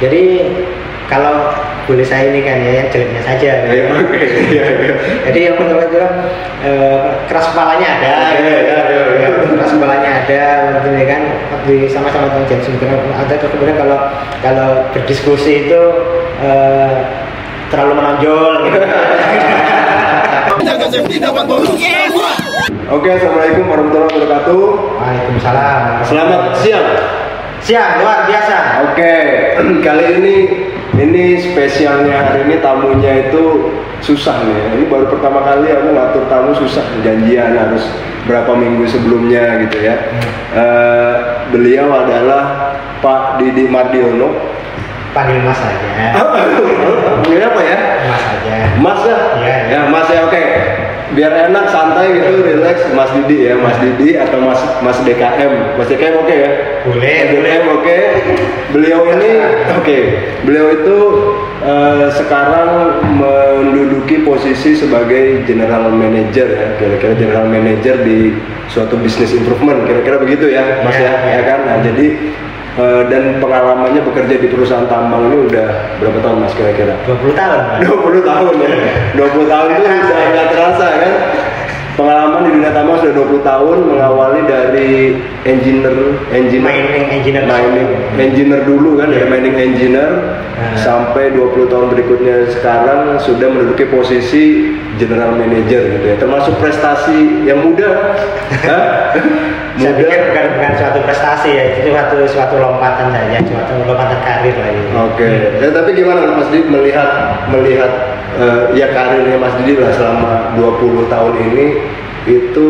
Jadi kalau boleh saya ini kan ya yang jeleknya saja. Jadi yang pertama itu keras kepalanya ada, keras kepalanya ada, maksudnya kan sama-sama tentang James ada. Kemudian kalau berdiskusi itu terlalu menonjol. Gitu. Oke, assalamualaikum warahmatullahi wabarakatuh. Waalaikumsalam. Selamat siang. Siang luar biasa. Oke, kali ini spesialnya hari ini tamunya itu susah nih. Ini baru pertama kali aku ngatur tamu susah, janjian harus berapa minggu sebelumnya gitu ya. Beliau adalah Pak Didi Mardiono. Panggil Mas aja. Panggil apa ya? Mas aja. Mas ya? Ya Mas ya, oke. Biar enak, santai gitu, relax. Mas Didi ya, Mas Didi atau Mas DKM. Mas DKM oke ya? Boleh. DKM oke. Beliau ini oke. Beliau itu sekarang menduduki posisi sebagai general manager ya, kira-kira general manager di suatu business improvement, kira-kira begitu ya, Mas ya kan? Nah, jadi dan pengalamannya bekerja di perusahaan tambang ini udah berapa tahun Mas kira-kira? 20 tahun. 20 tahun ya. 20 tahun itu udah nggak terasa kan? Pengalaman di dunia tambang sudah 20 tahun, mengawali dari mining engineer dulu kan, dari mining engineer sampai 20 tahun berikutnya sekarang sudah menduduki posisi general manager gitu ya. Termasuk prestasi yang muda. Saya pikir bukan suatu prestasi ya, itu suatu lompatan saja, suatu lompatan karir lah gitu. Oke. Tapi gimana Mas Didi melihat ya karirnya Mas Didi lah selama 20 tahun ini, itu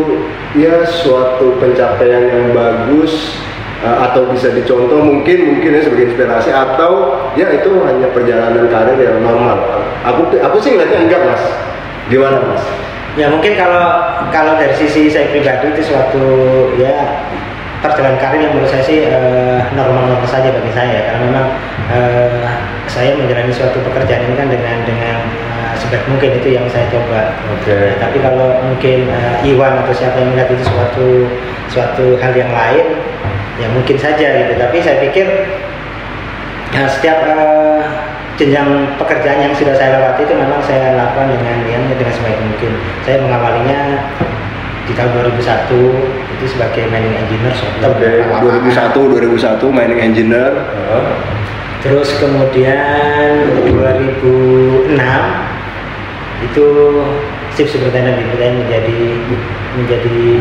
ya suatu pencapaian yang bagus atau bisa dicontoh mungkin ya sebagai inspirasi, atau ya itu hanya perjalanan karir yang normal. Aku sih ngeliatnya enggak Mas. Gimana Mas? Ya mungkin kalau dari sisi saya pribadi itu suatu ya perjalanan karir yang menurut saya sih normal-normal saja bagi saya, karena memang saya menjalani suatu pekerjaan ini kan dengan sebaik mungkin, itu yang saya coba. Okay. Tapi kalau mungkin Iwan atau siapa yang melihat itu suatu hal yang lain, ya mungkin saja gitu. Tapi saya pikir setiap jenjang pekerjaan yang sudah saya lewati itu memang saya lakukan dengan sebaik mungkin. Saya mengawalinya di tahun 2001 itu sebagai mining engineer. Oke, 2001 mining engineer. Terus kemudian 2006 itu chief superintendent menjadi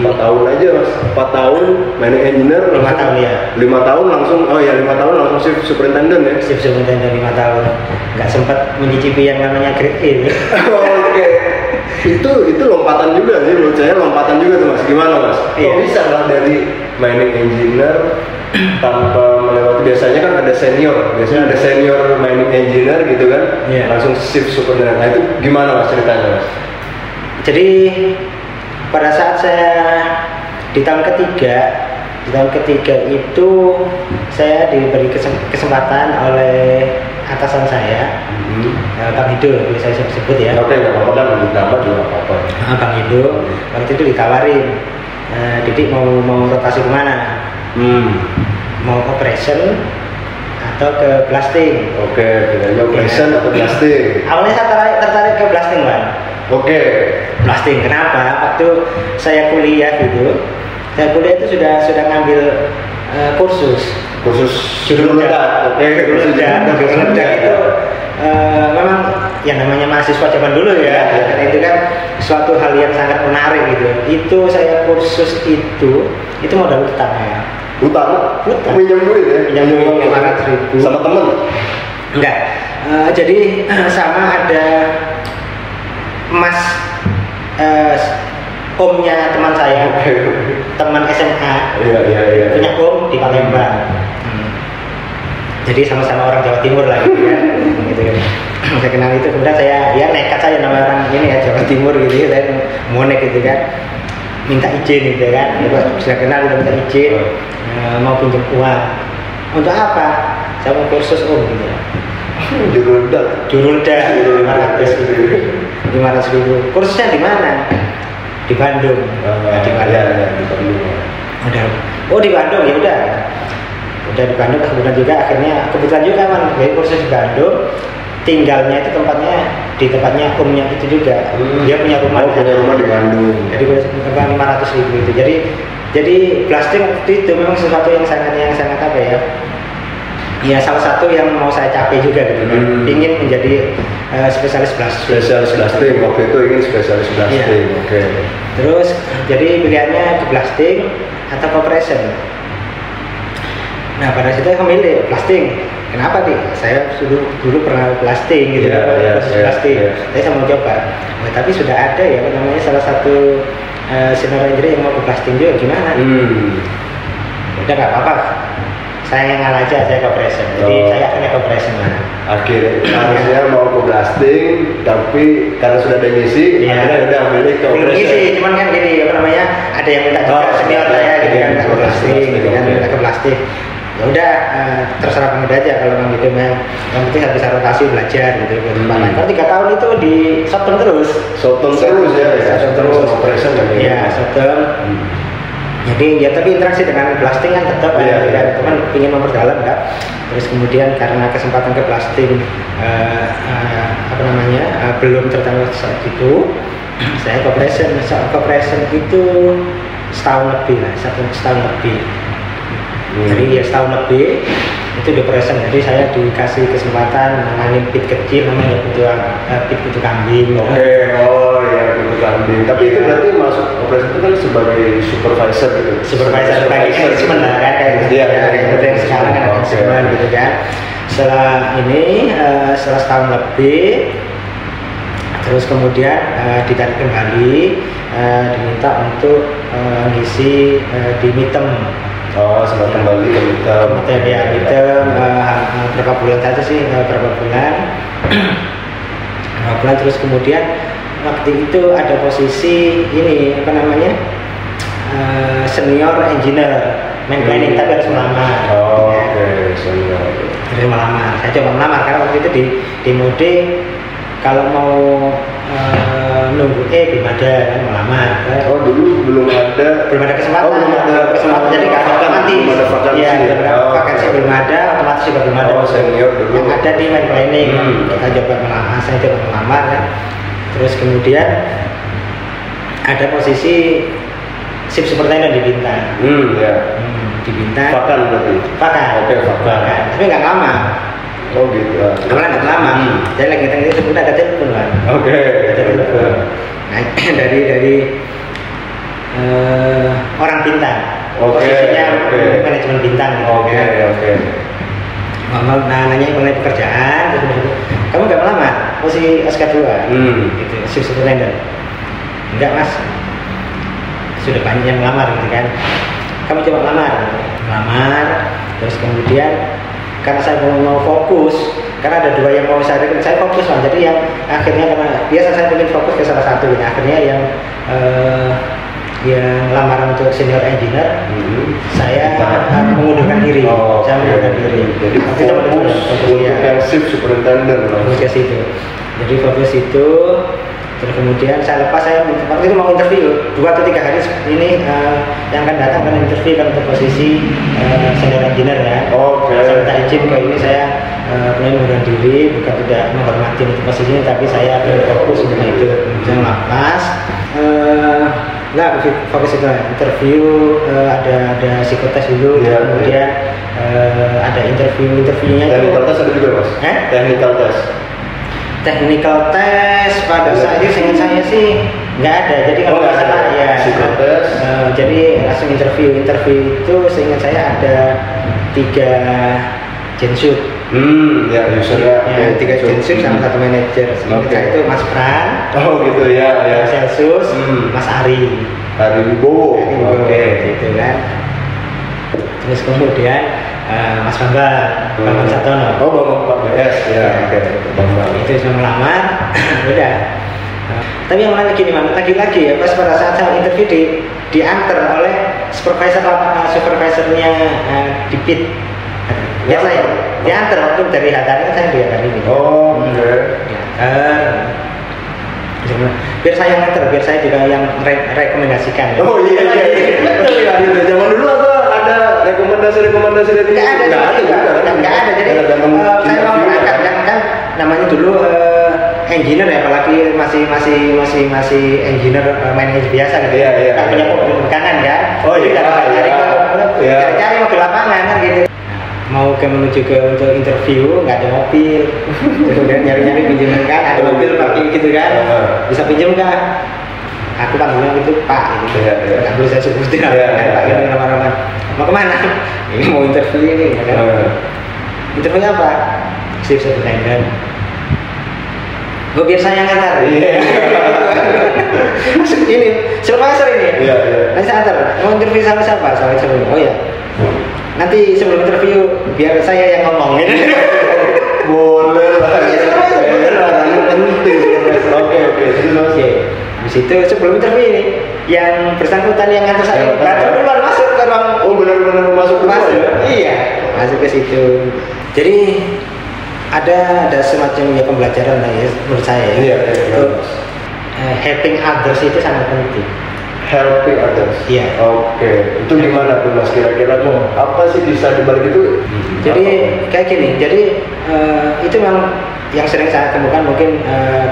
4 tahun aja Mas. 4 tahun mining engineer, 5 tahun ya. 5 tahun langsung 5 tahun langsung chief superintendent ya. Chief superintendent 5 tahun. Nggak sempat mencicipi yang namanya grade A. Oke. Itu lompatan juga sih, menurut saya lompatan juga tuh Mas. Gimana Mas? Kok bisa lah dari mining engineer tanpa melewati, biasanya kan ada senior mining engineer gitu kan, langsung chief superintendent. Nah itu gimana Mas ceritanya Mas? Jadi pada saat saya di tahun ketiga itu saya diberi kesempatan oleh atasan saya, Bang Hido, boleh saya sebut ya. Oke, nggak apa-apa kan, nama juga apa-apa. Bang Hido, waktu itu ditawarin, Didik mau rotasi kemana? Mau operation atau ke blasting? Oke, bedanya operation atau blasting? Awalnya saya tertarik ke blasting, Bang. Oke. Blasting, kenapa? Waktu saya kuliah itu sudah ngambil kursus juru ledak. Juru ledak itu memang yang namanya mahasiswa zaman dulu ya. Dan itu kan suatu hal yang sangat menarik gitu. Itu saya kursus itu modal utang ya. Utang? Minjem duit ya? Minjem duit 500.000 sama temen? Enggak. Jadi sama ada Mas omnya teman saya, teman SMA, punya om di Palembang. Jadi sama-sama orang Jawa Timur lah gitu kan. Gitu kan. Saya kenal itu, kemudian saya nekat saya nama orang ini ya Jawa Timur gitu, saya monek gitu kan, minta izin gitu kan. Sudah kenal udah minta izin, mau pinjam uang. Untuk apa? Saya mau kursus om gitu. Juru ledak 500.000. Kursusnya di mana? Di Bandung. Di Bandung. Oh di Bandung, ya udah. Udah di Bandung, kebetulan juga akhirnya kebetulan juga man, dari kursus di Bandung, tinggalnya itu di tempatnya omnya itu juga. Dia punya rumah. Punya rumah di Bandung. Jadi kursus 500.000 itu. Jadi blasting waktu itu memang sesuatu yang sangat apa ya? Ya salah satu yang mau saya capai juga gitu kan. Ingin menjadi spesialis blasting. Spesialis blasting waktu itu ingin spesialis blasting. Oke. Terus jadi pilihannya ke blasting atau compression. Nah pada situ saya memilih blasting. Kenapa nih? Saya dulu pernah blasting gitu, blasting. Saya mau coba. Tapi sudah ada ya namanya salah satu senior engineer yang mau ke blasting juga, gimana? Udah nggak apa-apa. Saya ngalah aja, saya compression. Jadi saya akhirnya compression lah. Akhirnya harusnya mau ke blasting, tapi karena sudah ada ngisi, akhirnya udah milih ke compression. Ngisi, cuman kan gini apa namanya? Ada yang minta juga senior saya gitu kan, ke blasting, gitu kan, minta ke blasting. Ya udah terserah kamu aja kalau memang gitu yang penting harus bisa rotasi belajar gitu ke tempat lain. Kalau 3 tahun itu di short-term terus ya short-term terus operation kan ya short-term. Jadi ya tapi interaksi dengan blasting kan tetap kan teman ingin memperdalam kan. Terus kemudian karena kesempatan ke blasting belum tertanggung saat itu, saya compression itu setahun lebih. Jadi ya setahun lebih itu di operation. Jadi saya dikasih kesempatan menangani pit kecil namanya pit kutu kambing. Kutu kambing. Tapi itu berarti masuk operation itu kan sebagai supervisor gitu. Supervisor bagi manajemen lah kan kayak gitu. Kayak yang sekarang kan manajemen gitu kan. Setelah setahun lebih, terus kemudian ditarik kembali, diminta untuk ngisi di Mitem. Sempat kembali ke Mitem. Mitem berapa bulan saja sih, berapa bulan terus kemudian waktu itu ada posisi ini apa namanya senior engineer planning tapi harus melamar. Senior. Harus melamar. Saya coba melamar karena waktu itu di mode kalau mau nunggu belum ada kan melamar. Dulu belum ada kesempatan. Jadi kalau nanti vakansi belum ada, otomatis juga belum ada. Senior dulu. Yang ada di main planning. Kita coba melamar, saya coba melamar kan. Terus kemudian ada posisi shift superintendent di Bintan. Di Bintan. Vakan berarti. Vakan. Tapi nggak lama. Gitu. Karena nggak lama. Jadi lagi kita itu sebenarnya ada telepon kan. Ada telepon. Nah, dari orang Bintan. Posisinya manajemen Bintan gitu. Ngomong nanya mengenai pekerjaan, kamu nggak melamar, posisi SK2, gitu, shift superintendent. Enggak mas, sudah banyak yang melamar gitu kan. Kamu coba melamar, terus kemudian karena saya mau fokus, karena ada 2 yang mau saya fokus lah. Jadi yang akhirnya karena biasa saya ingin fokus ke salah satu, ini akhirnya yang lamaran untuk senior engineer, saya mengundurkan diri. Saya mengundurkan diri. Jadi fokus yang shift superintendent. Fokus itu. Jadi fokus itu. Terus kemudian saya waktu itu mau interview 2 atau 3 hari ini yang akan datang kan interview kan untuk posisi senior engineer ya. Saya minta izin ke ini saya mengundurkan diri, bukan tidak menghormati untuk posisinya, tapi saya fokus untuk itu. Kemudian lepas. Fokus itu interview, ada psikotes dulu, kemudian ada interviewnya. Technical test ada juga mas? Technical test pada saat itu seingat saya sih nggak ada. Jadi kalau nggak salah ya psikotes. Jadi langsung interview itu seingat saya ada 3 genshoot. Usernya 3 genshoot sama 1 manajer. Saya itu Mas Pran. Gitu ya. Celsius, Mas Ari Wibowo. Gitu kan. Terus kemudian Mas Bambang Satono. Bambang BS Bambang. Itu semua melamar. Udah. Tapi yang menarik gini man, lagi-lagi ya pas pada saat saya interview diantar oleh supervisornya di PIT. Ya saya diantar waktu dari Hatar saya diantar ini. Diantar. Biar saya nganter, biar saya juga yang rekomendasikan. Iya. Zaman dulu ada rekomendasi dari nggak ada juga. Jadi saya mau mengangkat kan namanya dulu engineer ya, apalagi masih engineer manajer biasa gitu ya. Nggak punya pegangan kan. Oh iya. Cari mobil lapangan kan gitu. Mau menuju ke untuk interview nggak ada mobil, kemudian nyari pinjaman kan, ada mobil parkir gitu kan, bisa pinjam nggak? Aku panggilnya itu Pak, gitu. Nggak boleh saya sebutin kan, Pak ini nama-nama. Mau kemana? Ini mau interview ini, kan? Interviewnya apa? Shift superintendent. Biar saya ngantar. Ini supervisor ini. Nanti saya antar. Mau interview sama siapa? Sama siapa? Oh ya. Nanti sebelum interview biar saya yang ngomong. Boleh lah. Penting. Oke. Di situ sebelum interview ini yang bersangkutan yang ngantar saya duluan masuk ke ruang. Oh benar-benar masuk ya? Iya, masuk ke situ. Jadi ada semacam ya pembelajaran lah ya menurut saya. Iya. Helping others itu sangat penting. Helping others. Iya. Oke. Itu gimana tuh Mas kira-kira tuh apa sih bisa dibalik itu? Jadi kayak gini. Jadi itu memang yang sering saya temukan mungkin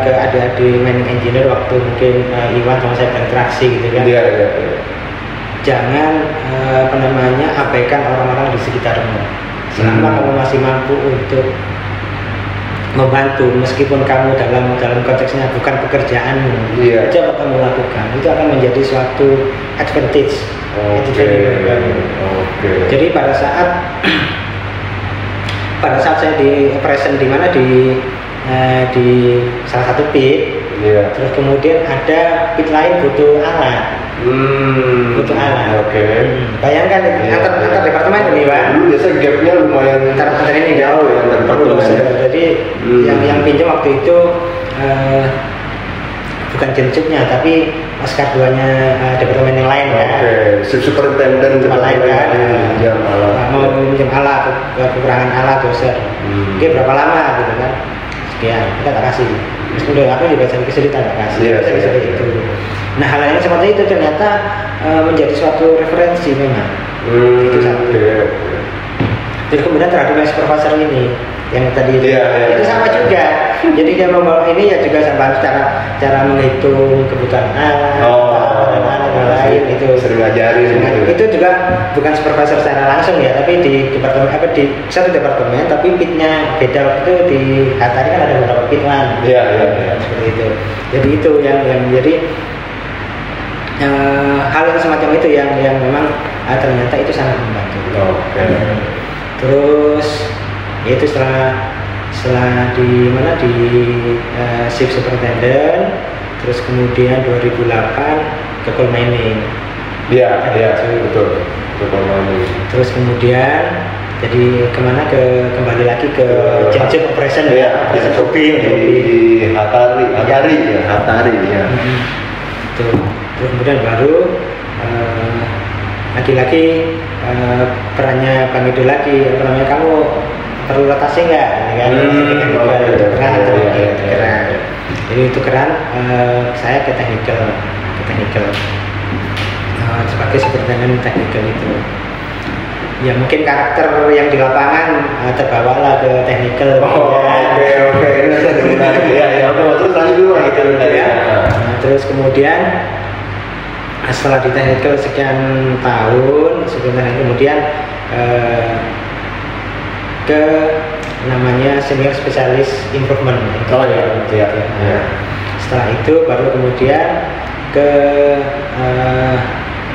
ke adik-adik mining engineer waktu mungkin Iwan sama saya berinteraksi gitu kan. Iya. Jangan abaikan orang-orang di sekitarmu. Selama kamu masih mampu untuk membantu, meskipun kamu dalam konteksnya bukan pekerjaanmu, coba kamu lakukan, itu akan menjadi suatu advantage. Jadi pada saat saya di present di mana di salah satu pit, terus kemudian ada pit lain butuh alat. Bayangkan antar departemen ini Pak. Biasa gapnya lumayan antar ini jauh ya antar departemen. Jadi yang pinjam waktu itu bukan jenjutnya tapi Oscar 2-nya departemen yang lain ya. Superintendent lain kan. Mau pinjam alat, kekurangan alat doser. Oke, berapa lama gitu kan? Sekian, kita tak kasih. Terus udah aku juga cari kesulitan tak kasih. Itu. Nah hal yang seperti itu ternyata menjadi suatu referensi memang. Itu satu. Jadi kemudian terhadap yang supervisor ini yang tadi itu sama juga. Jadi dia membawa ini ya juga sama cara menghitung kebutuhan alat lain itu. Sering ngajarin. Itu juga bukan supervisor secara langsung ya, tapi di departemen di satu departemen tapi pitnya beda. Waktu itu di Hatari kan ada beberapa pit kan. Seperti itu. Jadi itu yang jadi hal yang semacam itu yang memang ternyata itu sangat membantu. Terus yaitu setelah di shift superintendent, terus kemudian 2008 ke coal mining. Betul. Coal mining. Terus kemudian jadi kembali lagi ke Genjet operation di Hatari ya. Terus kemudian baru lagi-lagi perannya Bang Edo lagi, kamu perlu rotasi nggak? Keren. Jadi itu keren. Saya ke technical sebagai superintendent technical itu. Ya mungkin karakter yang di lapangan terbawalah ke technical. Terus kemudian setelah di technical sekian tahun, kemudian ke namanya senior spesialis improvement. Setelah itu baru kemudian ke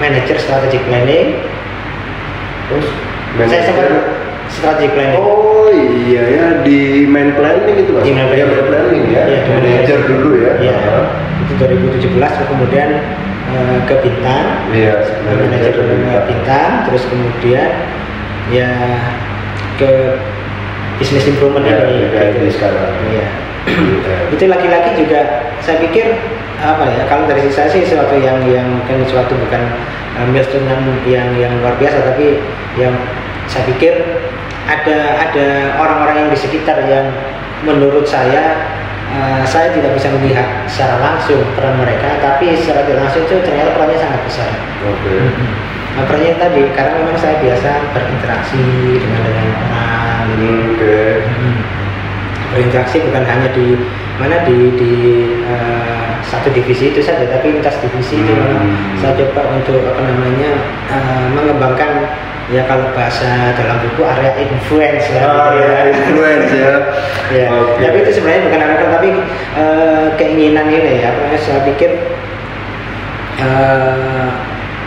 manager strategic planning. Terus saya sempat strategic planning. Oh iya ya, di main planning itu Mas. Di main planning ya. Manager dulu ya. Itu 2017 kemudian ke Bintang. Manager Bintang, terus kemudian ya ke business improvement ini. Sekarang. Itu laki-laki juga saya pikir kalau dari saya sih sesuatu yang mungkin suatu bukan milestone yang luar biasa, tapi yang saya pikir ada orang-orang yang di sekitar yang menurut saya tidak bisa melihat secara langsung peran mereka, tapi secara tidak langsung itu ternyata perannya sangat besar. pertanyaan tadi karena memang saya biasa berinteraksi dengan orang gitu. Berinteraksi bukan hanya di mana di satu divisi itu saja, tapi lintas divisi itu saya coba untuk mengembangkan ya kalau bahasa dalam buku area influence influence ya. Ya. Tapi itu sebenarnya bukan harapan tapi keinginan ini ya. Saya pikir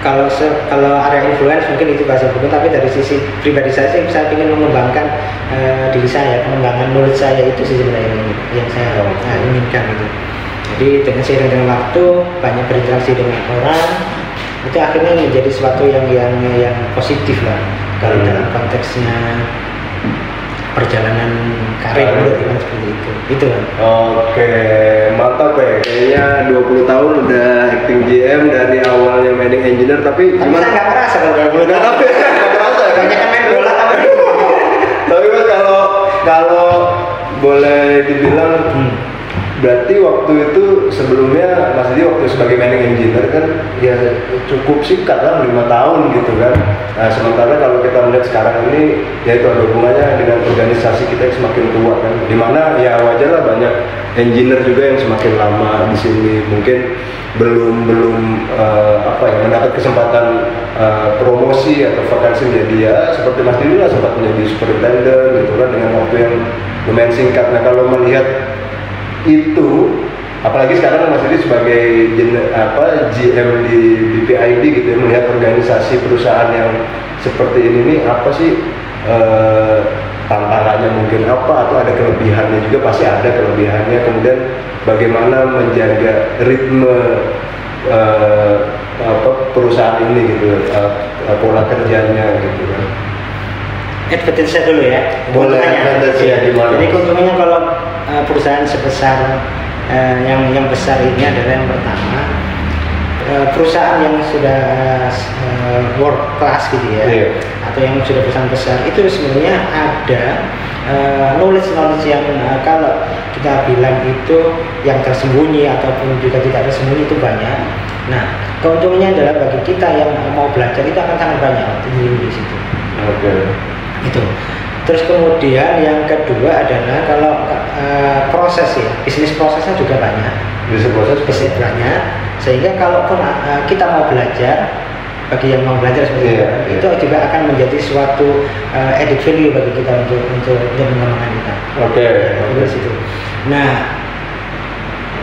kalau area influence mungkin itu bahasa buku, tapi dari sisi pribadi saya ingin mengembangkan diri saya, pengembangan mulut saya itu sih sebenarnya yang saya inginkan gitu. Jadi dengan seiring dengan waktu banyak berinteraksi dengan orang itu akhirnya menjadi sesuatu yang positif lah kalau dalam konteksnya perjalanan karir seperti itu kan. Oke, mantap ya. Kayaknya 20 tahun udah acting GM dari awalnya main engineer tapi gimana? Saya nggak merasa kalau 20 tahun. Tapi nggak merasa ya. Banyak main bola tapi. Tapi Mas kalau boleh dibilang berarti waktu itu sebelumnya Mas Didi waktu sebagai managing engineer kan ya cukup singkat lah 5 tahun gitu kan. Nah sementara kalau kita melihat sekarang ini ya itu ada hubungannya dengan organisasi kita yang semakin tua kan, dimana ya wajar lah banyak engineer juga yang semakin lama di sini mungkin belum mendapat kesempatan promosi atau vakansi menjadi ya seperti Mas Didi lah sempat menjadi superintendent gitu kan dengan waktu yang lumayan singkat. Nah kalau melihat itu apalagi sekarang Mas Didi sebagai GM di BPID gitu ya, melihat organisasi perusahaan yang seperti ini nih apa sih tantangannya mungkin apa atau ada kelebihannya juga, pasti ada kelebihannya, kemudian bagaimana menjaga ritme perusahaan ini gitu, pola kerjanya gitu kan. Advantage dulu ya. Boleh advantage ya gimana? Jadi keuntungannya kalau perusahaan sebesar yang besar ini adalah yang pertama perusahaan yang sudah world class gitu ya, atau yang sudah perusahaan besar itu sebenarnya ada knowledge yang kalau kita bilang itu yang tersembunyi ataupun juga tidak tersembunyi itu banyak. Nah keuntungannya adalah bagi kita yang mau belajar itu akan sangat banyak di situ. Itu. Terus kemudian yang kedua adalah kalau proses ya, bisnis prosesnya juga banyak. Bisnis banyak, sehingga kalaupun kita mau belajar, bagi yang mau belajar seperti itu juga akan menjadi suatu added value bagi kita untuk mengembangkan kita. Situ. Nah,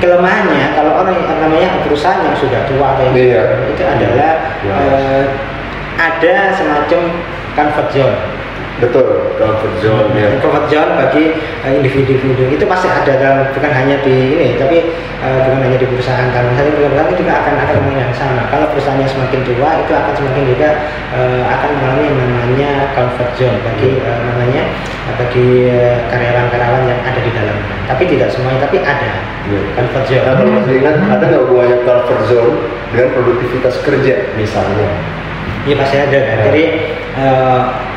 kelemahannya kalau orang yang namanya perusahaan yang sudah tua itu adalah ada semacam comfort zone. Betul, comfort zone ya. Comfort zone bagi individu-individu itu pasti ada dalam, bukan hanya di ini, tapi bukan hanya di perusahaan. Kalau misalnya perusahaan itu juga akan mengalami yang sama. Kalau perusahaannya semakin tua, itu akan semakin juga akan mengalami yang namanya comfort zone bagi bagi karyawan-karyawan yang ada di dalamnya. Tapi tidak semuanya, tapi ada comfort zone. Nah, kalau masih ingat, ada nggak hubungannya comfort zone dengan produktivitas kerja misalnya? Iya pasti ada kan. Jadi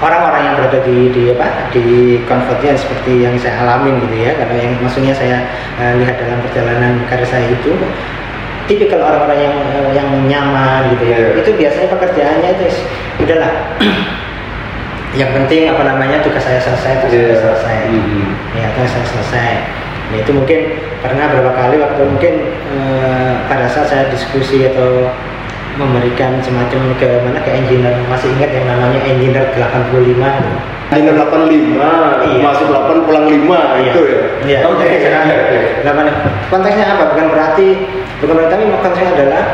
orang-orang yang berada di comfortnya seperti yang saya alamin gitu ya, karena yang maksudnya saya lihat dalam perjalanan karir saya itu tipikal orang-orang yang nyaman gitu ya. Itu biasanya pekerjaannya itu udahlah yang penting tugas saya selesai, ya tugas saya selesai. Nah, itu mungkin pernah beberapa kali waktu mungkin pada saat saya diskusi atau memberikan semacam ke engineer, masih ingat yang namanya engineer 85 engineer 85 masuk 8 pulang 5 itu ya. Konteksnya apa? Bukan berarti tapi konteksnya adalah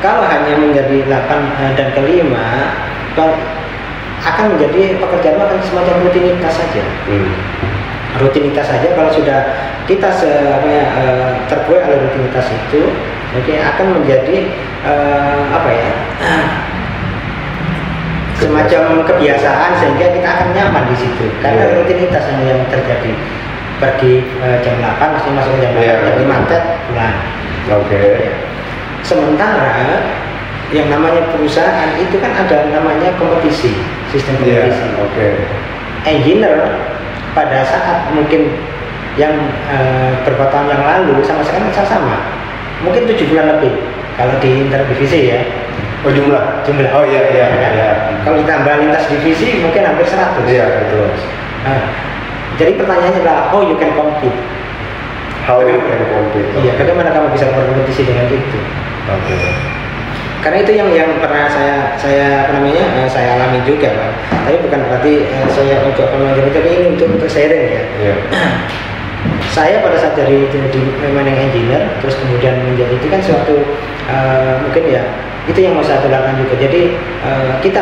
kalau hanya menjadi 8 dan ke 5 akan menjadi pekerjaan akan semacam rutinitas saja. Rutinitas saja. Kalau sudah kita terbuai oleh rutinitas itu, akan menjadi semacam kebiasaan sehingga kita akan nyaman di situ karena rutinitas yang terjadi. Pergi jam 8 masuk jam 8, jam 5 pulang. Sementara yang namanya perusahaan itu kan ada namanya kompetisi, sistem kompetisi. Engineer pada saat mungkin yang beberapa tahun yang lalu sama sekarang sama mungkin 7 bulan lebih kalau di interdivisi ya, Oh jumlah. Oh iya kan? Kalau ditambah lintas divisi mungkin hampir 100. Iya betul. Jadi pertanyaannya adalah how you can compete. How you can compete. Iya, bagaimana kamu bisa berkompetisi dengan itu? Oke. Karena itu yang pernah saya alami juga, Pak. Tapi bukan berarti saya untuk mengajarkan, tapi ini untuk sharing ya. Yeah. Saya pada saat dari memang engineer, terus kemudian menjadi itu kan suatu mungkin ya itu yang mau saya tularkan juga. Jadi kita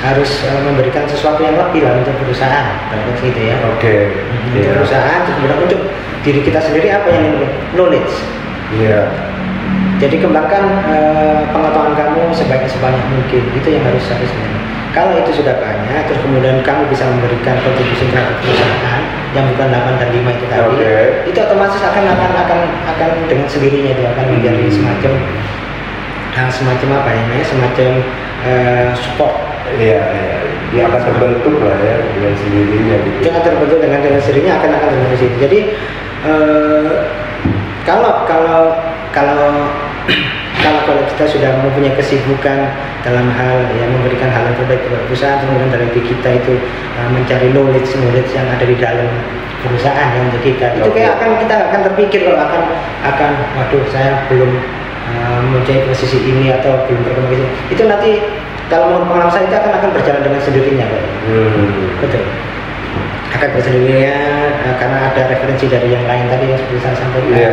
harus memberikan sesuatu yang lebih lah untuk perusahaan, gitu ya. Oke. Untuk perusahaan, terus kemudian untuk diri kita sendiri apa yang knowledge. Iya. Jadi kembangkan pengetahuan kamu sebanyak mungkin, itu yang harusnya. Kalau itu sudah banyak, terus kemudian kamu bisa memberikan kontribusi terhadap perusahaan yang bukan 8 dan 5 itu tadi, itu otomatis akan dengan sendirinya itu akan menjadi semacam apa ya namanya, semacam support. Iya, dia akan terbentuk lah ya dengan sendirinya. Gitu. Dia akan terbentuk dengan sendirinya akan terbentuk situ. Jadi kalau kita sudah mempunyai kesibukan dalam hal yang memberikan hal yang terbaik kepada perusahaan, kemudian dari kita itu mencari knowledge yang ada di dalam perusahaan yang untuk kita, itu kayak kita akan terpikir kalau akan waduh saya belum mempunyai posisi ini atau belum berkembang itu nanti kalau mau pengalaman saya itu akan berjalan dengan sendirinya, Pak. Betul. Akan bersendirinya karena ada referensi dari yang lain tadi yang seperti saya sampaikan. Iya.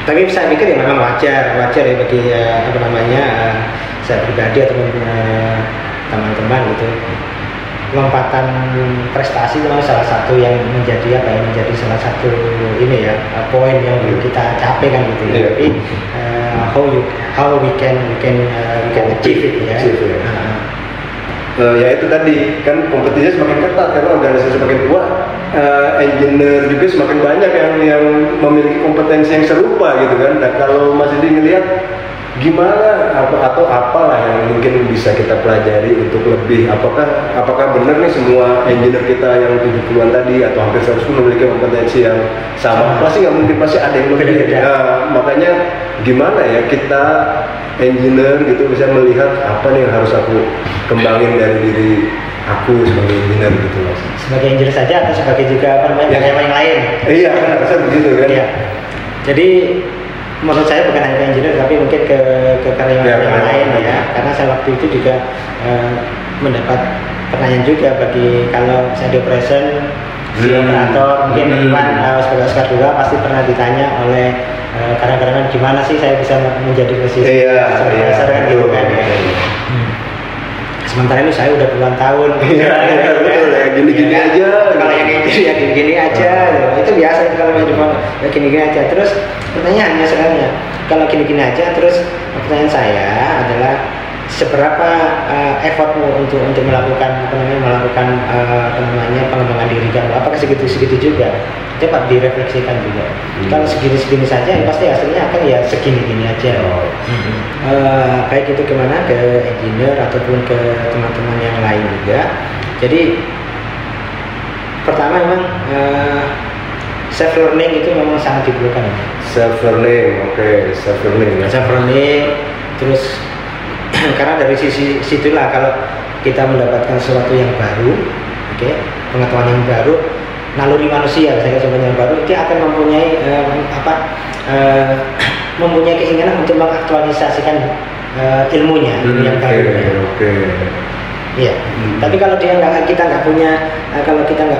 Tapi saya pikir ya memang wajar ya bagi saya pribadi ataupun teman-teman gitu. Lompatan prestasi memang salah satu yang menjadi salah satu ini ya poin yang kita capai kan gitu ya. Tapi how we can achieve it ya. Ya itu tadi kan kompetisinya semakin ketat karena organisasi semakin tua, engineer juga semakin banyak yang memiliki kompetensi yang serupa gitu kan. Nah kalau Mas Didi ngelihat gimana atau apalah yang mungkin bisa kita pelajari untuk lebih apakah benar nih semua engineer kita yang 70-an tadi atau hampir 100 memiliki kompetensi yang sama? Pasti nggak mungkin, pasti ada yang lebih. Makanya gimana ya kita engineer gitu bisa melihat apa nih yang harus aku kembangin dari diri aku sebagai engineer gitu Mas. Sebagai engineer saja atau sebagai juga yang lain? Iya kan harusnya begitu kan. Iya. Jadi menurut saya bukan hanya engineer tapi mungkin ke karyawan yang lain ya. Karena saya waktu itu juga mendapat pertanyaan juga bagi kalau saya di operation operator mungkin teman sebagai Oscar juga pasti pernah ditanya oleh kadang-kadang gimana sih saya bisa menjadi posisi supervisor kan gitu kan ya. Sementara ini saya udah puluhan tahun. Betul ya, gini-gini aja. Kalau yang engineer ya gini-gini aja. Itu biasa itu kalau ya gini-gini aja. Terus pertanyaannya sekarang ya, kalau gini-gini aja, terus pertanyaan saya adalah seberapa effortmu untuk melakukan pengembangan diri kamu? Apakah segitu juga? Coba direfleksikan juga. Kalau segini saja ya pasti hasilnya akan ya segini-gini aja. Baik itu kemana, ke engineer ataupun ke teman-teman yang lain juga. Jadi pertama memang self learning itu memang sangat diperlukan. Self learning, terus karena dari situlah kalau kita mendapatkan sesuatu yang baru, pengetahuan yang baru, naluri manusia, saya contohnya yang baru, dia akan mempunyai keinginan untuk mengaktualisasikan ilmunya yang baru. Iya. Tapi kalau kita nggak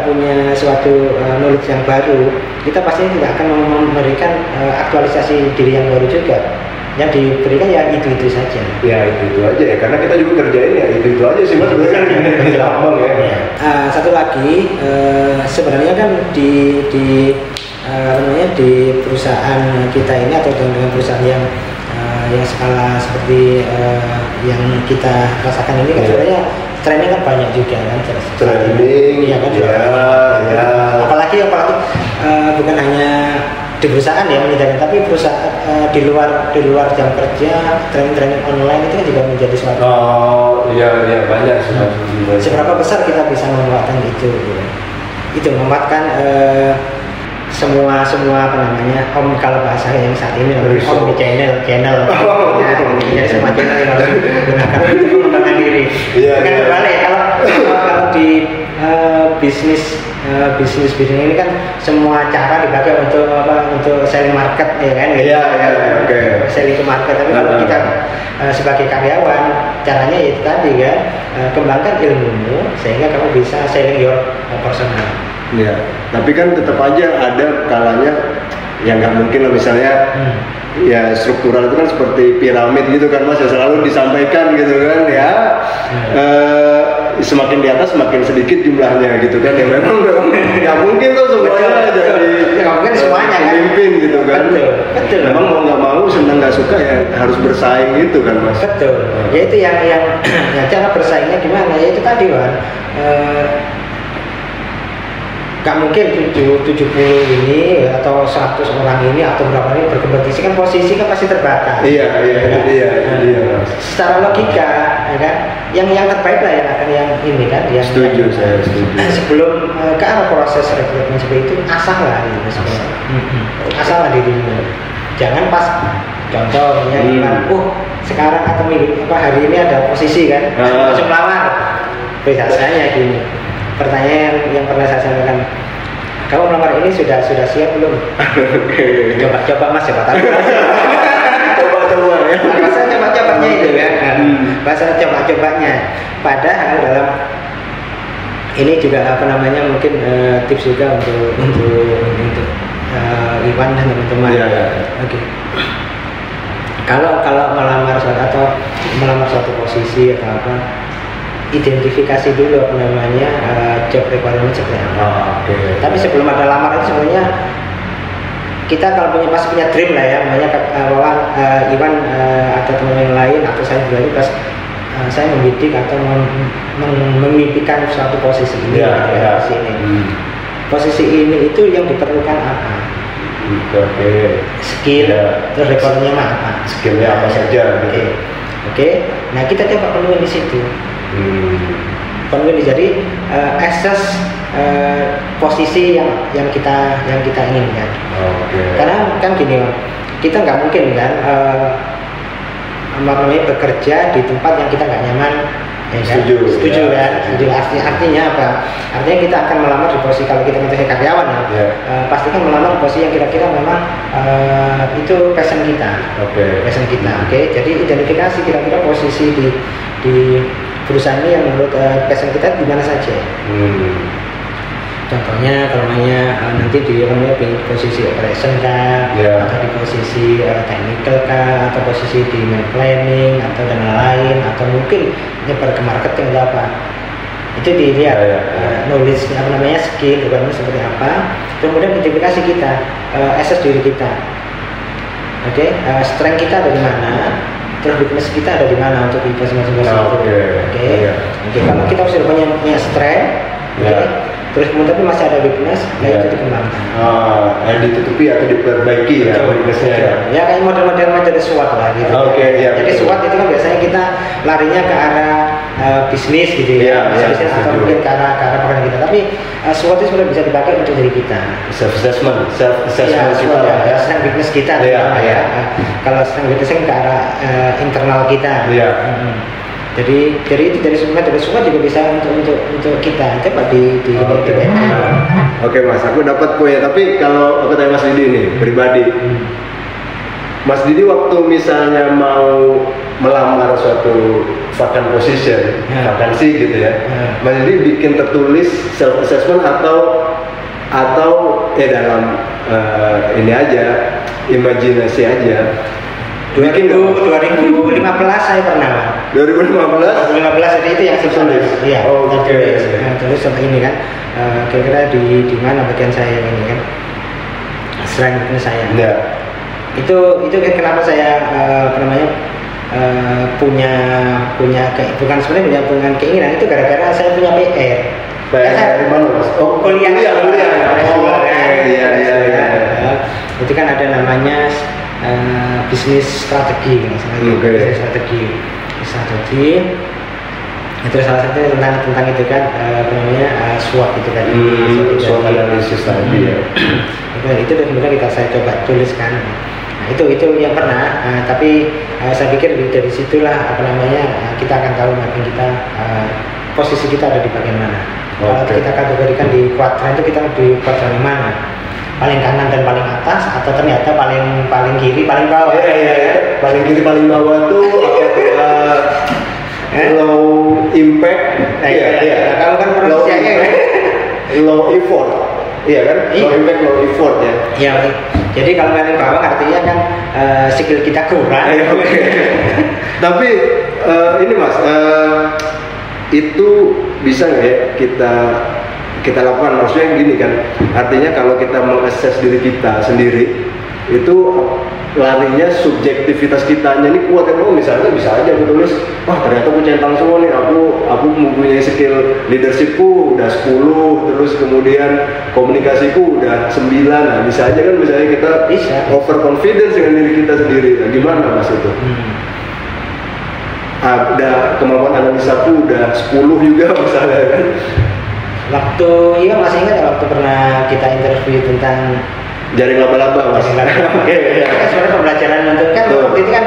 punya suatu knowledge yang baru, kita pasti tidak akan memberikan aktualisasi diri yang baru juga. Yang diberikan ya itu saja. Ya itu aja ya, karena kita juga kerjain ya itu aja sih Mas. Gampang ya. Satu lagi sebenarnya kan di perusahaan kita ini atau dengan perusahaan yang skala seperti yang kita rasakan ini kan sebenarnya training kan banyak juga kan. Training ya kan. Apalagi bukan hanya di perusahaan ya menyediakan, tapi perusahaan di luar jam kerja training online itu kan juga menjadi suatu. Iya banyak sih. Seberapa besar kita bisa memanfaatkan itu? Itu memanfaatkan semua apa namanya kalau bahasa yang saat ini omni channel ya, jadi semua channel yang harus menggunakan untuk mengembangkan diri. Kan berbalik kalau di bisnis ini kan semua cara dipakai untuk selling market ya kan gitu. Selling ke market, tapi kalau kita sebagai karyawan caranya itu tadi kan, kembangkan ilmumu sehingga kamu bisa selling your personal. Ya, tapi kan tetap aja ada kalanya yang nggak mungkin lah, misalnya ya struktural itu kan seperti piramid gitu kan Mas, ya selalu disampaikan gitu kan ya, semakin di atas semakin sedikit jumlahnya gitu kan, ya memang nggak mungkin tuh semuanya jadi nggak mungkin semuanya kan pemimpin gitu kan. Betul. Memang mau nggak mau, senang nggak suka ya harus bersaing gitu kan Mas. Betul. Ya itu yang cara bersaingnya gimana, ya itu tadi kan. Gak mungkin 70 ini atau 100 orang ini atau berapa ini berkompetisi, kan posisi kan pasti terbatas. Iya. Secara logika ya kan, yang terbaik lah yang akan yang ini kan, yang setuju. Sebelum ke arah proses rekrutmen seperti itu, asah lah gitu. Asah lah dirimu. Jangan pas contohnya sekarang atau hari ini ada posisi kan, langsung melamar. Biasanya gini. Pertanyaan yang pernah saya sampaikan, kamu melamar ini sudah siap belum? Coba Mas, coba ya. Bahasa coba-cobanya itu ya. Bahasa coba-cobanya. Padahal dalam ini juga mungkin tips juga untuk Iwan dan teman-teman. Oke. Kalau melamar suatu posisi atau apa, identifikasi dulu job requirement seperti apa. Tapi sebelum ada lamar itu sebenarnya kita kalau pasti punya dream lah ya, namanya bahwa Iwan atau teman yang lain atau saya juga pas saya membidik atau memimpikan suatu posisi ini. Posisi ini itu yang diperlukan apa? Skill, terus requirement apa? Skillnya apa saja? Oke. Nah kita coba penuhi di situ. Jadi assess posisi yang kita inginkan. Karena kan gini, kita nggak mungkin kan bekerja di tempat yang kita nggak nyaman. Setuju kan? Setuju. Artinya apa? Artinya kita akan melamar di posisi, kalau kita menjadi karyawan pastikan melamar di posisi yang kira-kira memang itu passion kita. Jadi identifikasi kira-kira posisi di perusahaan ini yang menurut passion kita di mana saja. Contohnya kalau nanti di posisi operation kah, atau di posisi technical kah, atau posisi di planning atau dan lain, atau mungkin nyebar ke marketing atau apa, itu dilihat knowledge skill seperti apa, kemudian identifikasi kita, assess diri kita, strength kita ada di mana, terus weakness kita ada di mana untuk investasi masing-masing itu. Kalau kita sudah punya strength, terus kemudian tapi masih ada weakness, itu dikembangkan. Yang ditutupi atau diperbaiki ya weaknessnya. Ya kayak model-model SWOT lah gitu. Jadi SWOT itu kan biasanya kita larinya ke arah bisnis gitu bisnis atau mungkin ke arah pekerjaan kita. Tapi SWOT itu sudah bisa dipakai untuk diri kita. Self assessment kita ya. Strength weakness kita kalau strength weakness ke arah internal kita. Jadi itu dari semua juga bisa untuk kita coba di Oke Mas, aku dapat poinnya. Tapi kalau aku tanya Mas Didi nih pribadi, Mas Didi waktu misalnya mau melamar suatu vacant position, vakansi gitu ya, Mas Didi bikin tertulis self assessment atau dalam ini aja, imajinasi aja. 2015 saya pernah. 2015 jadi itu yang tertulis. Iya. Tertulis sama ini kan. Kira-kira di mana bagian saya ini kan. Strength saya. Itu kenapa saya punya bukan sebenarnya punya keinginan, itu gara-gara saya punya PR. Dari mana Mas? Kuliah. Iya. Itu kan ada namanya bisnis strategi, bisnis strategi. Itu salah satunya tentang itu kan apa namanya SWOT itu kan. SWOT analisis tadi ya. Itu kemudian saya coba tuliskan. Nah, itu yang pernah, tapi saya pikir dari situlah apa namanya kita akan tahu mapping kita posisi kita ada di bagian mana. Kalau kita kategorikan di kuadran itu kita di kuadran mana? Paling kanan dan paling atas atau ternyata paling kiri paling bawah? Iya. Paling kiri paling bawah tuh low impact. Iya. Nah, kalau kan pronunciasinya kan low effort. Iya kan? Low impact, low effort ya. Iya. Jadi kalau paling bawah artinya kan skill kita kurang. Tapi ini Mas, itu bisa nggak ya kita lakukan? Maksudnya gini kan, artinya kalau kita mengakses diri kita sendiri itu larinya subjektivitas kitanya ini kuat kan? Misalnya bisa aja aku tulis, wah ternyata aku centang semua nih, aku mempunyai skill leadershipku udah 10, terus kemudian komunikasiku udah 9. Nah bisa aja kan, misalnya kita overconfidence dengan diri kita sendiri. Nah, gimana Mas itu? Ada kemampuan analisaku udah 10 juga misalnya kan. Waktu masih ingat waktu pernah kita interview tentang jaring laba-laba Mas. Oke. Kan sebenarnya pembelajaran untuk kan waktu itu kan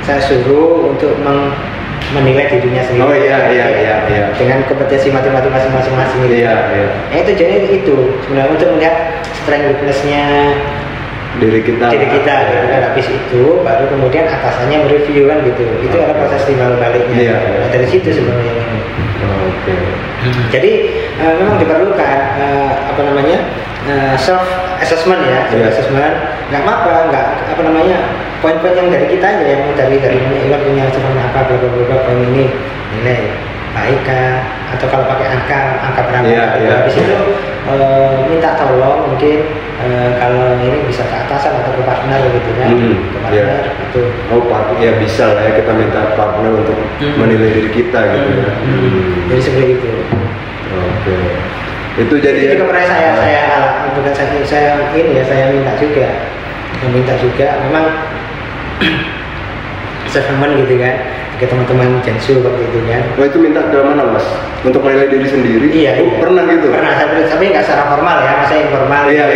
saya suruh untuk menilai dirinya sendiri. Oh iya. Dengan kompetensi matematik masing-masing gitu. Iya. Itu jadi itu sebenarnya untuk melihat strength weakness-nya diri kita gitu kan. Habis itu baru kemudian atasannya mereview kan gitu. Itu ada proses timbal baliknya. Iya. Nah, dari situ sebenarnya ini. Oke. Jadi memang diperlukan apa namanya self assessment ya. Assessment nggak apa-apa, nggak apa namanya poin-poin yang dari kita aja, yang dari Iwan punya assessment apa bla poin ini nilai baik kah, atau kalau pakai angka berapa. Habis itu minta tolong mungkin kalau ini bisa ke atasan atau ke partner gitu kan. Ke partner itu. Oh partner ya bisa lah ya, kita minta partner untuk menilai diri kita gitu ya. Jadi seperti itu. Oke. Itu jadi juga pernah saya minta juga memang assessment gitu kan ke teman-teman Jensu waktu itu kan. Oh itu minta ke mana Mas? Untuk menilai diri sendiri? Iya. Pernah gitu? Pernah, tapi nggak secara formal ya, masih informal. Iya.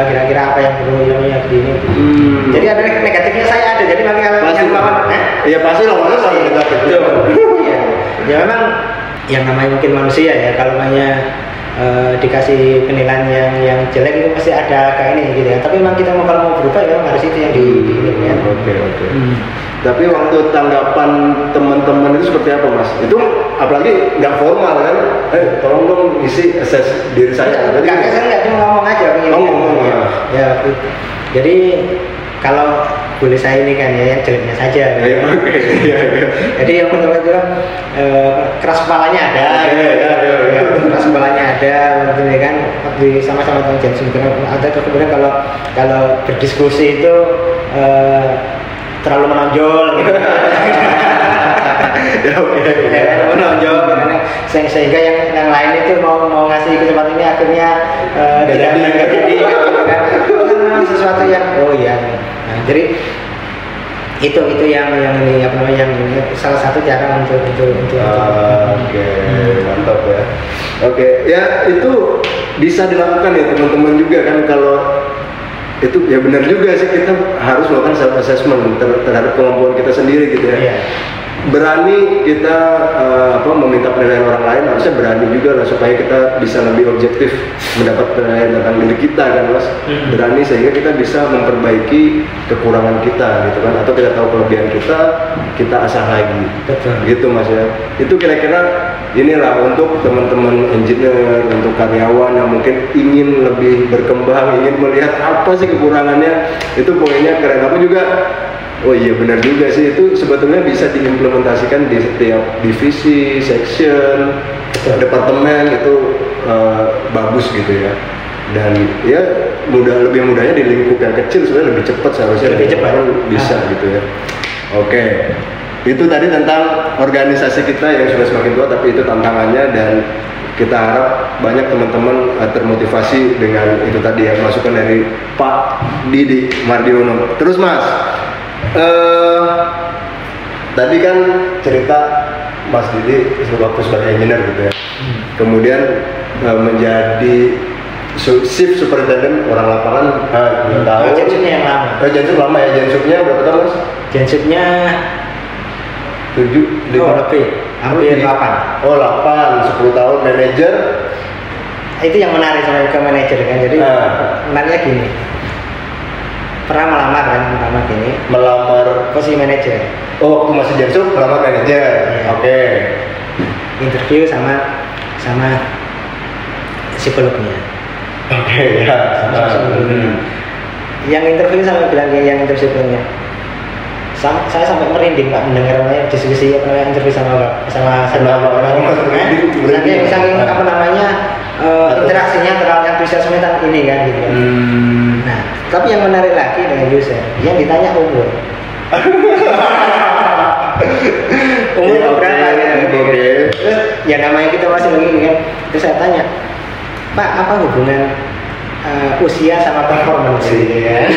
Kira-kira apa yang perlu yang begini. Jadi ada negatifnya saya ada, jadi nanti kalau yang lawan, iya pasti lawannya selalu negatif. Iya. Ya memang yang namanya mungkin manusia ya, kalau namanya dikasih penilaian yang jelek itu pasti ada kayak ini gitu ya. Tapi memang kita kalau mau berubah ya harus itu yang ini ya. Oke. Tapi waktu tanggapan teman-teman itu seperti apa Mas? Itu apalagi nggak formal kan? Tolong dong isi assess diri saya. Saya nggak cuma ngomong aja. Ngomong. Ya. Jadi kalau boleh saya ini kan ya yang jeleknya saja. Jadi yang menurut itu keras kepalanya ada. Keras kepalanya ada, gitu kan. Sama-sama dengan Jensen ada. Kemudian kalau berdiskusi itu terlalu menonjol gitu. Menonjol sehingga yang lain itu mau ngasih kesempatan ini akhirnya tidak jadi kan sesuatu yang nah, jadi itu yang ini apa namanya yang ini salah satu cara untuk Oke, mantap ya. Oke, ya itu bisa dilakukan ya teman-teman juga kan. Kalau itu ya benar juga sih, kita harus melakukan self assessment terhadap kemampuan kita sendiri gitu ya. Berani kita meminta penilaian orang lain, harusnya berani juga lah supaya kita bisa lebih objektif mendapat penilaian tentang diri kita kan Mas. Berani sehingga kita bisa memperbaiki kekurangan kita gitu kan, atau kita tahu kelebihan kita asah lagi. Betul. Gitu Mas ya. Itu kira-kira inilah untuk teman-teman engineer, untuk karyawan yang mungkin ingin lebih berkembang, ingin melihat apa sih kekurangannya. Itu poinnya keren. Aku juga oh iya benar juga sih, itu sebetulnya bisa diimplementasikan di setiap divisi, section, departemen itu bagus gitu ya. Dan ya lebih mudahnya di lingkup yang kecil sebenarnya lebih cepat, seharusnya lebih cepat bisa gitu ya. Oke. Itu tadi tentang organisasi kita yang sudah semakin tua, tapi itu tantangannya, dan kita harap banyak teman-teman termotivasi dengan itu tadi ya, masukan dari Pak Didi Mardiono. Terus Mas, tadi kan cerita Mas Didi waktu sebagai engineer gitu ya. Kemudian menjadi shift superintendent orang lapangan 2 tahun. Jensupnya yang lama. Jensup lama ya, jensupnya berapa tahun Mas? Jensupnya 7, lebih, hampir 8. Oh 8, 10 tahun manajer. Itu yang menarik sama ke manajer kan, jadi menariknya gini, pernah melamar gini, melamar posisi manajer. Oh waktu masih jensup melamar manajer. Oke. Interview sama psikolognya. Oke, ya. Yang interview sama bilang yang interview psikolognya. Saya sampai merinding Pak mendengar diskusi interview sama orang saking apa namanya interaksinya terlalu antusiasme ini kan gitu kan. Nah, tapi yang menarik lagi dengan user yang ditanya umur. Umur berapa gitu. Terus ya namanya kita masih begini kan. Terus saya tanya, Pak, apa hubungan usia sama performance gitu kan?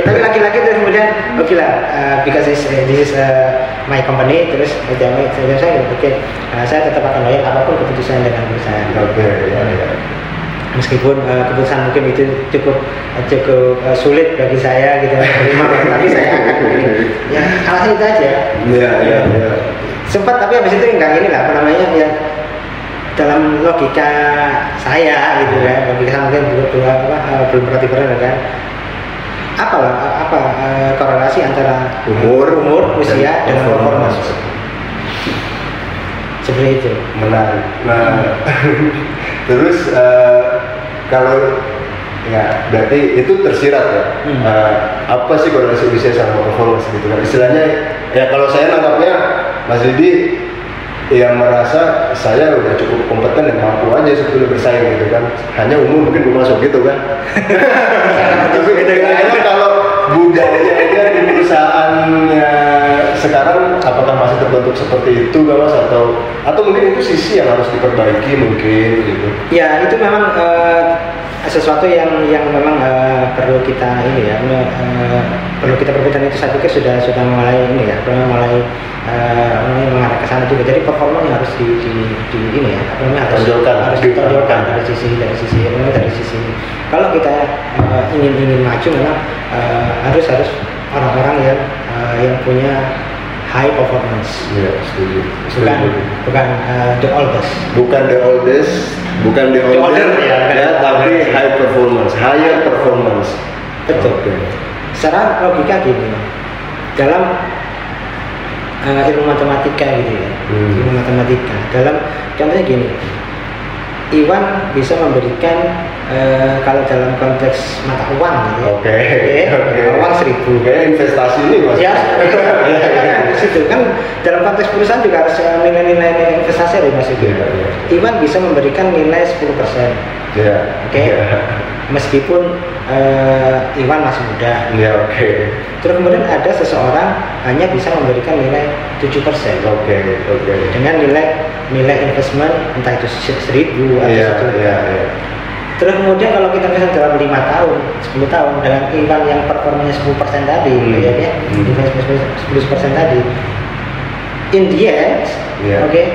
Tapi laki-laki terus kemudian oke lah, because this is my company, terus saya saya tetap akan loyal apapun keputusan dengan perusahaan. Meskipun keputusan mungkin itu cukup sulit bagi saya gitu menerima, tapi saya akan ya alasan itu aja. Iya. Sempat tapi habis itu enggak gini lah apa namanya ya, dalam logika saya gitu kan, logika saya mungkin belum pernah kan. Apa korelasi antara umur usia dengan performance? Seperti itu. Menarik. Nah, terus kalau ya berarti itu tersirat ya. Apa sih korelasi usia sama performance gitu kan? Istilahnya ya kalau saya nangkapnya Mas Didi yang merasa saya udah cukup kompeten dan mampu aja sebetulnya bersaing gitu kan, hanya umur mungkin belum masuk gitu kan. Tapi kayaknya kalau budayanya di perusahaannya sekarang apakah masih terbentuk seperti itu kan Mas, atau mungkin itu sisi yang harus diperbaiki mungkin gitu. Ya itu memang sesuatu yang memang perlu kita ini ya, perlu kita perbaikan. Itu saya pikir sudah mulai ini ya, mulai mengarah ke sana juga. Jadi performanya harus di ini ya, harus ditonjolkan dari sisi. Kalau kita ingin maju memang harus orang-orang yang punya high performance. Ya, setuju. Bukan the oldest. Bukan the oldest, ya, tapi higher performance. Betul. Okay. Secara logika gini, dalam ilmu matematika gitu ya, ilmu matematika. Dalam contohnya gini, Iwan bisa memberikan kalau dalam konteks mata uang gitu ya. Uang 1.000. Kayak investasi ini Mas. Ya, situ kan dalam konteks perusahaan juga harus nilai-nilai investasi ada Mas itu. Iwan bisa memberikan nilai 10%. Meskipun Iwan masih muda. Terus kemudian ada seseorang hanya bisa memberikan nilai 7%. Dengan nilai investment entah itu 1.000 atau 1 juta. Terus kemudian kalau kita misalnya dalam 5 tahun, 10 tahun dengan Iwan yang performanya 10% tadi, investment 10% tadi, in the end,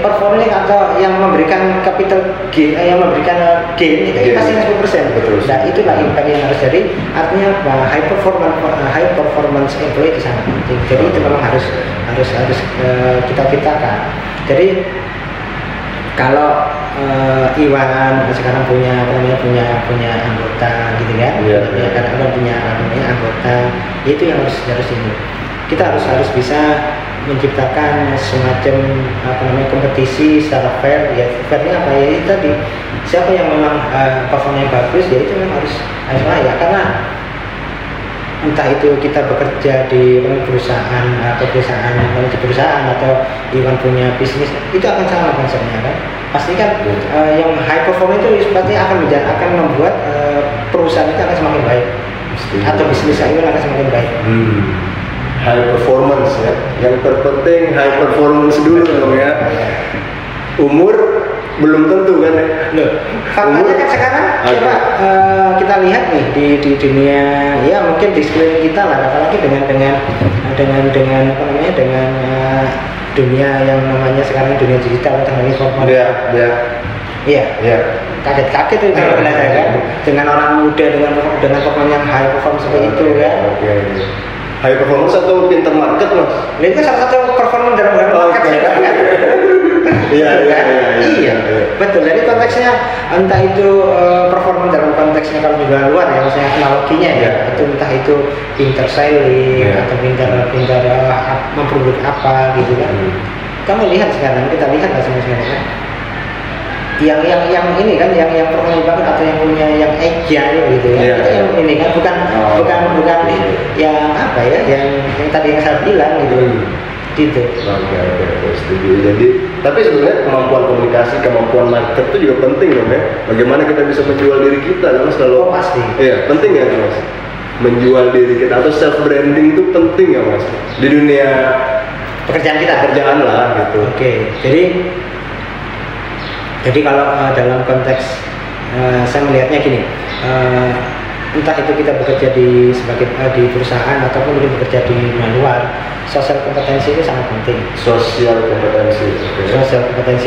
performanya atau yang memberikan capital gain, yang memberikan gain itu pasti 10%. Betul. Nah itulah impact yang harus jadi. Artinya high performance employee itu sangat penting. Jadi itu memang harus kita ciptakan. Jadi kalau Iwan sekarang punya anggota gitu kan, kadang-kadang punya anggota, itu yang harus ini. Kita harus bisa menciptakan semacam kompetisi secara fair. Ya fairnya apa ya, itu tadi siapa yang memang performanya bagus ya itu memang harus layak, karena entah itu kita bekerja di perusahaan atau Iwan punya bisnis, itu akan sama konsepnya kan. Pasti kan yang high perform itu pasti akan membuat perusahaan itu akan semakin baik. Atau bisnis Iwan akan semakin baik. High performance ya. Yang terpenting high performance dulu dong ya. Umur belum tentu kan ya. Faktanya kan sekarang coba kita lihat nih di dunia ya mungkin di sekeliling kita lah, apalagi dengan dunia yang namanya sekarang dunia digital teknologi informal. Iya. Kaget-kaget tuh kalau belajar kan dengan orang muda dengan performa yang high perform seperti itu kan. High performance atau pinter market mas? Ini salah satu performa dalam market juga kan. Iya. Betul. Jadi konteksnya entah itu performa dalam konteksnya kalau juga luar ya, maksudnya analoginya ya. Itu entah itu pinter selling atau pinter memperbuat apa gitu kan. Kamu lihat sekarang, kita lihat lah sekarang kan. Yang ini kan yang performa banget atau yang punya yang agile gitu ya. Itu yang ini kan bukan yang apa ya, yang tadi yang saya bilang gitu. Gitu. Oke, setuju. Jadi, tapi sebenarnya kemampuan komunikasi, kemampuan market itu juga penting dong ya. Bagaimana kita bisa menjual diri kita, kan mas? Kalau pasti. Iya, penting ya mas. Menjual diri kita atau self branding itu penting ya mas. Di dunia pekerjaan lah gitu. Oke. Jadi kalau dalam konteks saya melihatnya gini. Entah itu kita bekerja di perusahaan ataupun bekerja di luar, sosial kompetensi itu sangat penting. Sosial kompetensi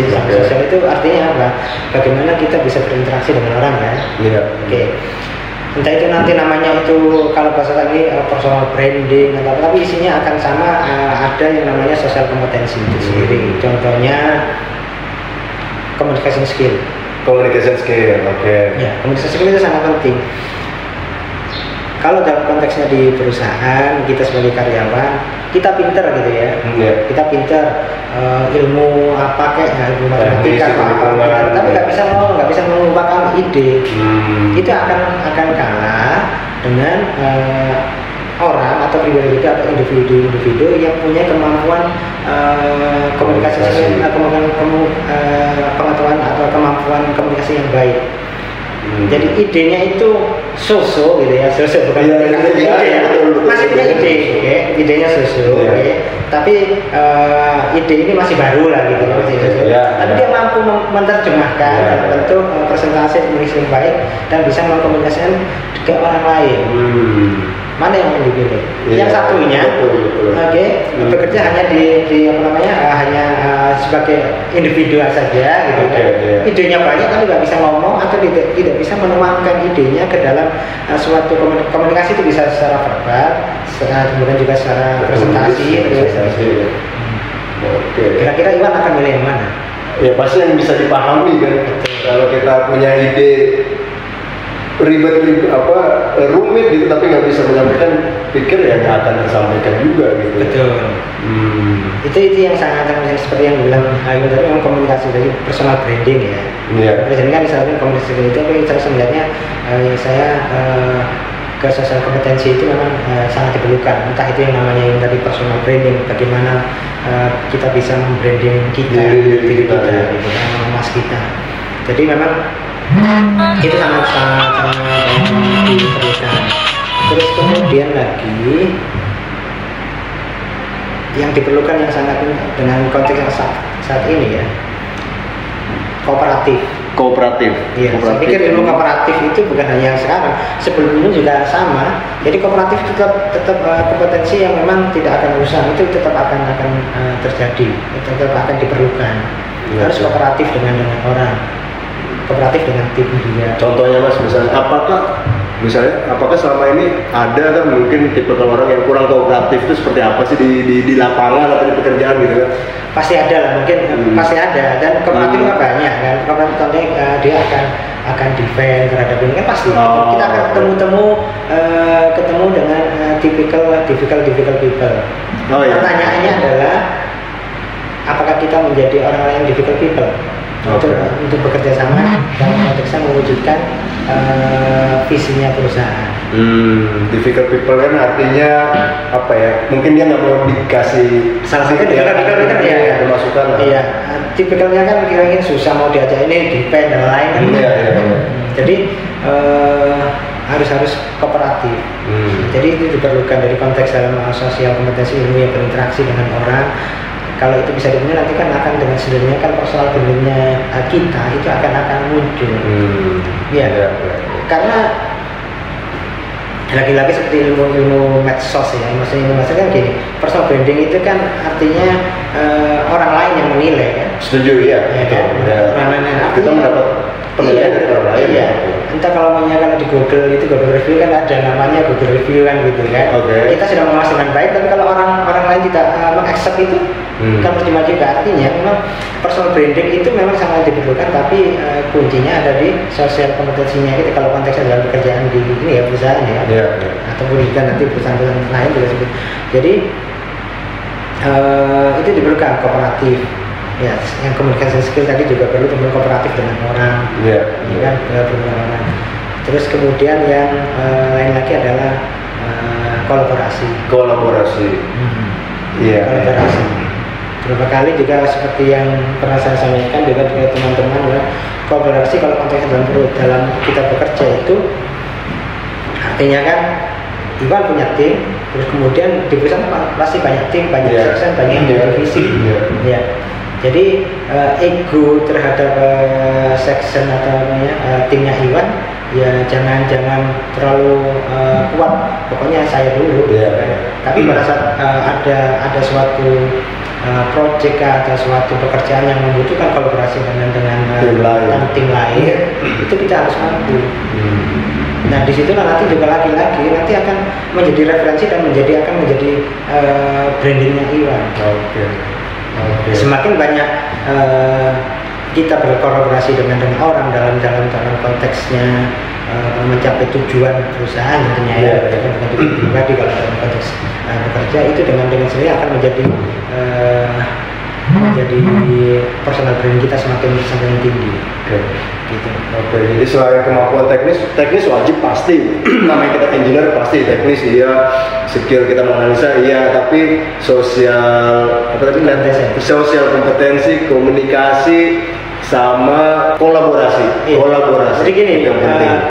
sosial itu artinya apa? Bagaimana kita bisa berinteraksi dengan orang kan? Oke. Entah itu nanti namanya itu kalau bahasa tadi personal branding atau apa, tapi isinya akan sama. Ada yang namanya sosial kompetensi itu sendiri. Contohnya communication skill. Oke. Ya, communication skill itu sangat penting. Kalau dalam konteksnya di perusahaan, kita sebagai karyawan, kita pinter gitu ya. Kita pinter ilmu apa kayak ilmu matematika apa, tapi nggak bisa mengubahkan ide. Itu akan kalah dengan orang atau pribadi atau individu yang punya kemampuan komunikasi, pengetahuan atau kemampuan komunikasi yang baik. Jadi idenya itu so-so gitu ya, bukan ide ya. Masih punya ide, idenya so-so, tapi ide ini masih baru lah gitu. Tapi dia mampu menerjemahkan dalam bentuk presentasi yang baik dan bisa mengkomunikasikan ke orang lain. Mana yang mau dipilih? Yang satunya, bekerja hanya di apa namanya, hanya sebagai individu saja, gitu. Idenya banyak tapi nggak bisa ngomong atau tidak bisa menuangkan idenya ke dalam suatu komunikasi. Itu bisa secara verbal, kemudian juga secara presentasi. Kira-kira Iwan akan milih yang mana? Ya pasti yang bisa dipahami kan. Kalau kita punya ide ribet rumit gitu tapi nggak bisa menyampaikan pikir ya nggak akan tersampaikan juga gitu. Betul. Itu yang sangat seperti yang bilang Ayu tadi, memang komunikasi dari personal branding ya. Branding kan misalnya komunikasi itu, tapi saya melihatnya saya ke sosial kompetensi itu memang sangat diperlukan. Entah itu yang namanya yang tadi personal branding, bagaimana kita bisa membranding diri kita, mas kita. Jadi memang itu sangat diperlukan. Terus kemudian lagi yang diperlukan yang sangat dengan konteks yang saat ini ya, kooperatif. Iya, saya pikir ilmu kooperatif itu bukan hanya yang sekarang, sebelumnya juga sama. Jadi kooperatif tetap kompetensi yang memang tidak akan rusak, itu tetap akan terjadi, tetap akan diperlukan. Harus kooperatif dengan orang. Kooperatif dengan tim juga. Contohnya mas, apakah selama ini ada kan mungkin tipe orang yang kurang kooperatif itu seperti apa sih di lapangan atau di pekerjaan gitu kan? Pasti ada lah, mungkin pasti ada, dan kooperatif kan banyak kan. Kooperatif contohnya dia akan defend terhadap ini kan pasti. Kita akan ketemu dengan difficult people. Pertanyaannya adalah apakah kita menjadi orang yang difficult people? Untuk bekerja sama dalam konteksnya mewujudkan visinya perusahaan. Difficult people kan artinya apa ya? Mungkin dia nggak mau dikasih. Salah satu difficult ya. Masukan. Iya. Tipikalnya kan kira-kira susah mau diajak ini depend dan lain kan. Jadi harus kooperatif. Jadi itu diperlukan dari konteks dalam sosial kompetensi ilmu yang berinteraksi dengan orang. Kalau itu bisa dipenuhi nanti kan akan dengan sendirinya kan personal brandingnya kita itu akan muncul. Karena lagi-lagi seperti ilmu medsos ya, maksudnya ilmu medsos kan gini, personal branding itu kan artinya orang lain yang menilai kan. Setuju ya Kan? Orang lain yang kita mendapat penilaian dari orang lain. Iya. Entah kalau di Google itu Google review kan ada namanya Google review kan gitu kan. Kita sudah menguasai dengan baik, tapi kalau orang lain tidak mengaccept itu kan percuma juga. Artinya memang personal branding itu memang sangat diperlukan, tapi kuncinya ada di sosial kompetensinya kita kalau konteksnya dalam pekerjaan di ini ya perusahaan ya. Ataupun juga nanti perusahaan-perusahaan lain juga seperti. Jadi itu diperlukan kooperatif. Ya, yang komunikasi skill tadi juga perlu kooperatif dengan orang, ya kan, dengan orang. Terus kemudian yang lain lagi adalah kolaborasi. Kolaborasi. Beberapa kali juga seperti yang pernah saya sampaikan juga dengan teman-teman ya, kolaborasi kalau konteksnya dalam kita bekerja itu artinya kan Iwan punya tim, terus kemudian di perusahaan pasti banyak tim, banyak section, banyak divisi. Jadi ego terhadap section atau timnya Iwan ya jangan terlalu kuat, pokoknya saya dulu. Tapi pada saat ada suatu project atau suatu pekerjaan yang membutuhkan kolaborasi dengan tim lain, itu kita harus mampu. Nah di situ nanti juga lagi-lagi nanti akan menjadi referensi dan akan menjadi brandingnya Iwan. Semakin banyak kita berkolaborasi dengan orang dalam konteksnya mencapai tujuan perusahaan tentunya ya, bukan tujuan pribadi kalau dalam konteks bekerja itu dengan sendiri akan menjadi personal brand kita semakin tinggi. Gitu. Jadi selain kemampuan teknis wajib pasti. Namanya kita engineer pasti teknis iya, skill kita menganalisa iya, tapi sosial kompetensi, komunikasi sama kolaborasi. Jadi gini, yang penting.